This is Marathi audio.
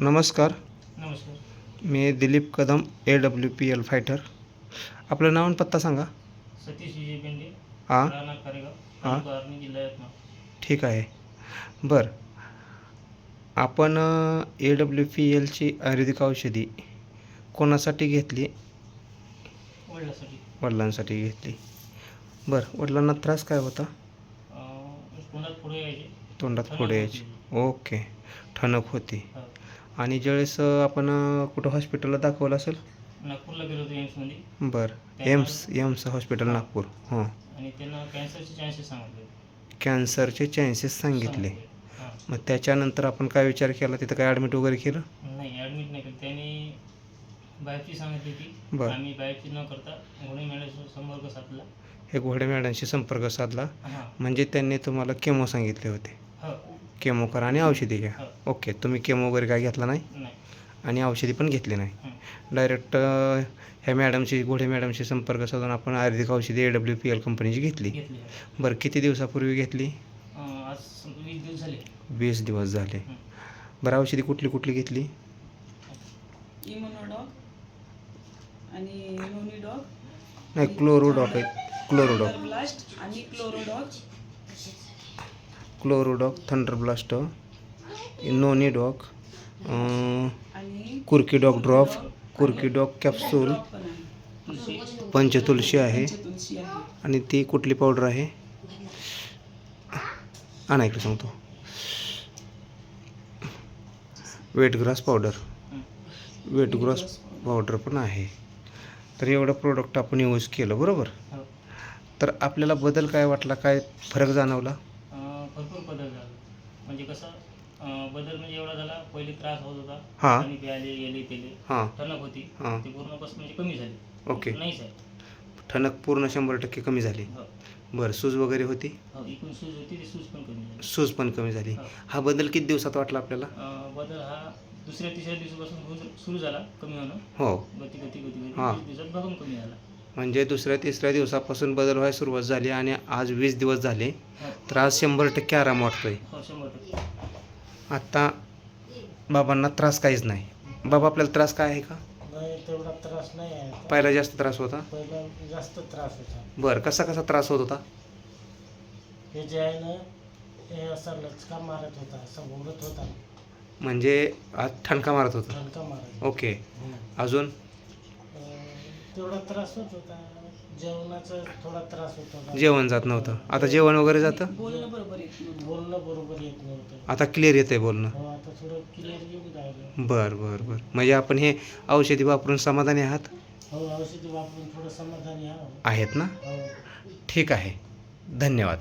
नमस्कार. नमस्कार. मी दिलीप कदम AWPL फायटर. आपलं नाव आणि पत्ता सांगा. सतीश विजय पेंडे, हां राहणार कारेगाव, हां तालुका आर्णी, जिल्हा यवतमाळ. ठीक आहे. बरं, आपण AWPLची आयुर्वेदिक औषधी कोणासाठी घेतली? वडिलांसाठी. वडिलांसाठी घेतली. बरं, वडिलांना त्रास काय होता? तोंडात पुढे यायचे. तोंडात ठणक फोड होती. यायची. ओके, ठणक होती. हो. आणि ज्यावेळेस आपण कुठं हॉस्पिटलला दाखवलं असेल? नागपूरला गेलो होतो एम्समध्ये. बरं, त्यांना- एम्स हॉस्पिटल हां. नागपूर. हां, आणि त्यांना कॅन्सरचे चान्सेस सांगितले. कॅन्सरचे चान्सेस सांगितले. हां. मग त्याच्यानंतर आपण काय विचार केला? तिथं काय ॲडमिट वगैरे केलं? नाही, ॲडमिट नाही केलं. त्यांनी बायोप्सी सांगितली होती. बरं. आम्ही बायोप्सी न करता घोडे मॅडमशी संपर्क साधला. हे घोडे मॅडमशी संपर्क साधला. हां. म्हणजे त्यांनी तुम्हाला केमो सांगितले होते. हो. केमो करा आणि औषधी घ्या. हो. ओके, तुम्ही केमो वगैरे काय घेतला नाही नाही. आणि औषधी पण घेतली नाही. हं. डायरेक्ट ह्या मॅडमशी, घोडे मॅडमशी संपर्क साधून आपण आयुर्वेदिक औषधी AWPL कंपनीची घेतली. घेतली. बरं, किती दिवसापूर्वी घेतली? आज 20 दिवस झाले. 20 दिवस झाले. हं. बरं, औषधी कुठली कुठली घेतली? इम्युनोडॉग आणि नोनिडॉग नाही, क्लोरोडॉक आहे. क्लोरोडॉक, ब्लास्ट आणि क्लोरोडॉक, थंडरब्लास्ट, नोनिडॉक, आणि कुर्कीडॉक ड्रॉप, कुर्कीडॉक कॅप्सूल, पंचतुलसी आहे. तुलसी आहे. आणि ती कुठली पावडर आहे? आणा इकडे सांगतो. वेटग्रास पावडर, वेटग्रास पावडर पण आहे. तर एवढं प्रोडक्ट आपण यूज केलं, बरोबर? हो. तर आपल्याला बदल काय वाटला? काय फरक जाणवला? भरपूर बदल झाला. म्हणजे कसं बदल म्हणजे एवढा झाला. पहिले त्रास होत होता. हां. पाणी प्यायले, गेले तेले, हां ठणक होती. हां. ते पूर्ण बस म्हणजे कमी झाली. ओके, नाही साहेब. ठणक पूर्ण 100% कमी झाली. हो. बरं, सूज वगैरे होती? हो, इकडून सूज होती, ती सूज पण कमी झाली. सूज पण कमी झाली. हो. हा बदल किती दिवसात वाटला आपल्याला? बदल हा दुसऱ्या तिसऱ्या दिवसापासून सुरू झाला कमी होणं. हो. गती हां. 20 दिवसात भरून कमी झाला. म्हणजे दुसऱ्या तिसऱ्या दिवसापासून बदल व्हायला सुरुवात झाली आणि आज 20 दिवस झाले. हो. तर आज 100% आराम वाटतोय. हो, 100%. आत्ता बाबांना त्रास काहीच नाही. बाबा, आपल्याला त्रास काय आहे का? नाही, तेवढा त्रास नाही आहे आता. पहिला जास्त त्रास होता? पहिला जास्त त्रास होता. बरं, कसा कसा त्रास होत होता? हे जे आहे ना, हे असा लचका मारत होता, असा ओढत होता, म्हणजे आज ठणका मारत होता. ठणका मारत. ओके, अजून? तेवढा त्रास होत होता. जेवणाचा थोडा त्रास होत होता. जेवण जात नव्हतं. आता जेवण वगैरे जातं? बोलणं बरोबर येत नव्हतं. बोलणं बरोबर येत नव्हतं. आता क्लिअर येतंय बोलणं? हो, आता थोडं क्लिअर येऊन राहिलं. बरं बरं बरं. म्हणजे आपण हे औषधी वापरून समाधानी आहात? हो, औषधी वापरून थोडं समाधानी आहेत ना? हो. ठीक आहे, धन्यवाद.